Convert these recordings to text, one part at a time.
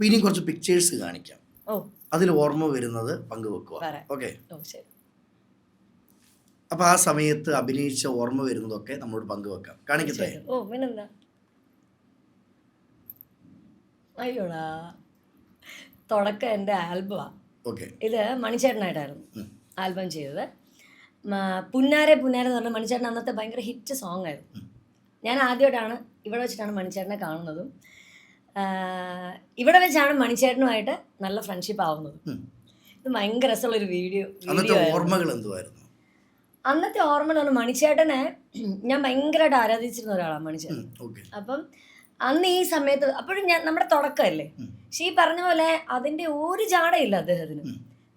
ഇനി കുറച്ച് പിക്ചേഴ്സ് കാണിക്കാം. ഓ അതിൽ ഓർമ്മ വരുന്നത് പങ്കുവെക്കുക. ഓക്കെ. ഓ ശരി. അപ്പോൾ ആ സമയത്ത് അഭിനയിച്ച ഓർമ്മ വരുന്നതൊക്കെ നമ്മളോട് പങ്കുവെക്കാം. കാണിക്കട്ടെ? ഓ പിന്നെന്താ. അയ്യോടാ, തുടക്കം എൻ്റെ ആൽബമാണ്. ഓക്കെ. ഇത് മണിച്ചേട്ടനായിട്ടായിരുന്നു ആൽബം ചെയ്തത്. പുന്നാരെ പുന്നാരെ എന്ന് പറഞ്ഞ മണിച്ചേട്ടൻ അന്നത്തെ ഭയങ്കര ഹിറ്റ് സോങ് ആയിരുന്നു. ഞാൻ ആദ്യമായിട്ടാണ് ഇവിടെ വെച്ചിട്ടാണ് മണിച്ചേട്ടനെ കാണുന്നതും. ഇവിടെ വെച്ചാണ് മണിച്ചേട്ടനുമായിട്ട് നല്ല ഫ്രണ്ട്ഷിപ്പ് ആവുന്നത്. ഇത് ഭയങ്കര രസമുള്ളൊരു വീഡിയോ. ഓർമ്മകൾ എന്തുവായിരുന്നു അന്നത്തെ? ഓർമ്മ എന്ന് പറഞ്ഞാൽ മണിച്ചേട്ടനെ ഞാൻ ഭയങ്കരമായിട്ട് ആരാധിച്ചിരുന്ന ഒരാളാണ് മണിച്ചേട്ടൻ. അപ്പം അന്ന് ഈ സമയത്ത് അപ്പോഴും നമ്മുടെ തുടക്കമല്ലേ. പക്ഷെ ഈ പറഞ്ഞ പോലെ അതിൻ്റെ ഒരു ജാടയില്ല അദ്ദേഹത്തിന്.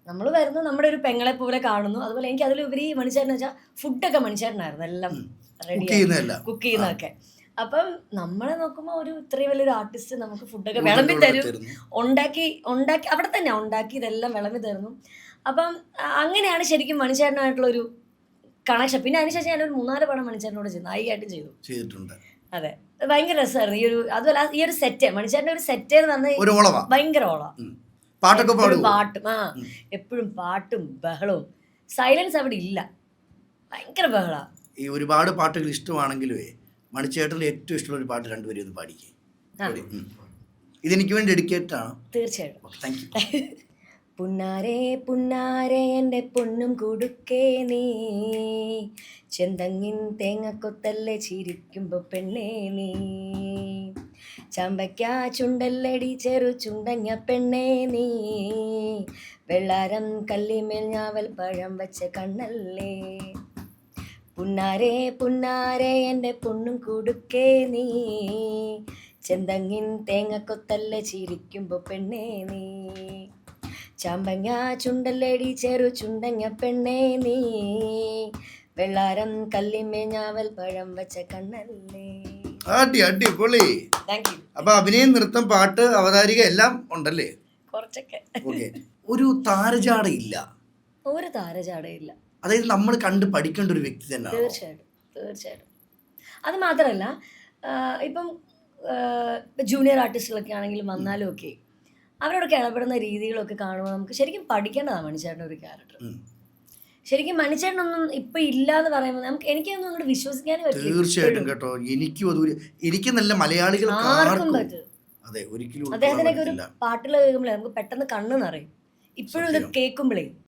നമ്മൾ വരുന്നു, നമ്മുടെ ഒരു പെങ്ങളെ പോലെ കാണുന്നു. അതുപോലെ എനിക്ക് അതിലുപരി മണിച്ചേട്ടൻ വെച്ചാൽ ഫുഡൊക്കെ മണിച്ചേട്ടനായിരുന്നു എല്ലാം റെഡി കുക്ക് ചെയ്യുന്നതൊക്കെ. അപ്പം നമ്മളെ നോക്കുമ്പോൾ ഒരു ഇത്രയും വലിയൊരു ആർട്ടിസ്റ്റ് നമുക്ക് ഫുഡൊക്കെ വിളമ്പി തരും, ഉണ്ടാക്കി അവിടെ തന്നെ ഉണ്ടാക്കി ഇതെല്ലാം വിളമ്പി തരുന്നു. അപ്പം അങ്ങനെയാണ് ശരിക്കും മണിച്ചേട്ടനായിട്ടുള്ളൊരു കണക്ഷൻ. പിന്നെ അതിനുശേഷം ഞാനൊരു 3-4 പടം മണിച്ചേട്ടനോട് ചെയ്തു, നായികയായിട്ടും ചെയ്തിട്ടുണ്ട്. അതെ, ഭയങ്കര രസമായിരുന്നു. ഈ ഒരു അതുപോലെ ഈ ഒരു സെറ്റ്, മണിച്ചേട്ടൻ്റെ ഒരു സെറ്റ് എന്ന് പറഞ്ഞാൽ ഭയങ്കര ഓള. പാട്ടും എപ്പോഴും പാട്ടും ബഹളവും, സൈലൻസ് അവിടെ ഇല്ല, ഭയങ്കര ബഹള. ഈ ഒരുപാട് പാട്ടുകൾ ഇഷ്ടമാണെങ്കിലും മണിച്ചേട്ടനിൽ ഏറ്റവും ഇഷ്ടമുള്ള ഒരു പാട്ട് രണ്ടുപേരും ഒന്ന് പാടിക്കേ. ഇതെനിക്ക് വേണ്ടി ഡെഡിക്കേറ്റ് ആണ്. തീർച്ചയായിട്ടും. പുന്നാരേ പുന്നാരേ എൻ്റെ പൊന്നും കൊടുക്കേ നീ, ചെന്തങ്ങിൻ തേങ്ങക്കൊത്തല്ലേ ചിരിക്കുമ്പോൾ പെണ്ണേ നീ, ചമ്പയ്ക്ക ചുണ്ടല്ലടി ചെറു ചുണ്ടങ്ങ പെണ്ണേ നീ, വെള്ളാരം കല്ലിമേൽ ഞാവൽ പഴം വച്ച കണ്ണല്ലേ, പുന്നാരേ പുന്നാരേ എൻ്റെ പൊന്നും കൊടുക്കേ നീ, ചെന്തങ്ങിൻ തേങ്ങക്കൊത്തല്ലേ ചിരിക്കുമ്പോൾ പെണ്ണേ നീ, ചാമ്പങ്ങ ചുണ്ടല്ലടി ചെറു ചുണ്ടങ്ങ പെണ്ണേ നീ, വെള്ളാരം കല്ലിമേ ഞാവൽ പഴം വച്ച കണ്ണല്ലേ. അടിപൊളി. അപ്പൊ അഭിനയം, നൃത്തം, പാട്ട്, അവതാരിക എല്ലാം ഉണ്ടല്ലേ? കുറച്ചൊക്കെ. ഒരു താരജാടയില്ല? ഒരു താരജാടയില്ല. അതായത് നമ്മൾ കണ്ട് പഠിക്കേണ്ട ഒരു വ്യക്തി തന്നെ. തീർച്ചയായിട്ടും. അത് മാത്രമല്ല, ഇപ്പം ജൂനിയർ ആർട്ടിസ്റ്റുകളൊക്കെ ആണെങ്കിലും വന്നാലും ഒക്കെ അവരോടൊക്കെ ഇടപെടുന്ന രീതികളൊക്കെ കാണുമ്പോൾ നമുക്ക് ശരിക്കും പഠിക്കേണ്ടതാണ് മണിച്ചേട്ടൻ്റെ ഒരു ക്യാരക്ടർ. ശരിക്കും മണിച്ചേട്ടനൊന്നും ഇപ്പൊ ഇല്ല എന്ന് പറയുമ്പോൾ നമുക്ക് എനിക്കൊന്നും അങ്ങോട്ട് വിശ്വസിക്കാനേ പറ്റില്ല. തീർച്ചയായിട്ടും കേട്ടോ, എനിക്ക് നല്ല മലയാളികൾ ആർക്കും പറ്റും. അദ്ദേഹത്തിനൊക്കെ ഒരു പാട്ടുകൾ കേൾക്കുമ്പോഴേ നമുക്ക് പെട്ടെന്ന് കണ്ണ് നിറയും. ഇപ്പോഴും ഇത് കേൾക്കുമ്പോഴേ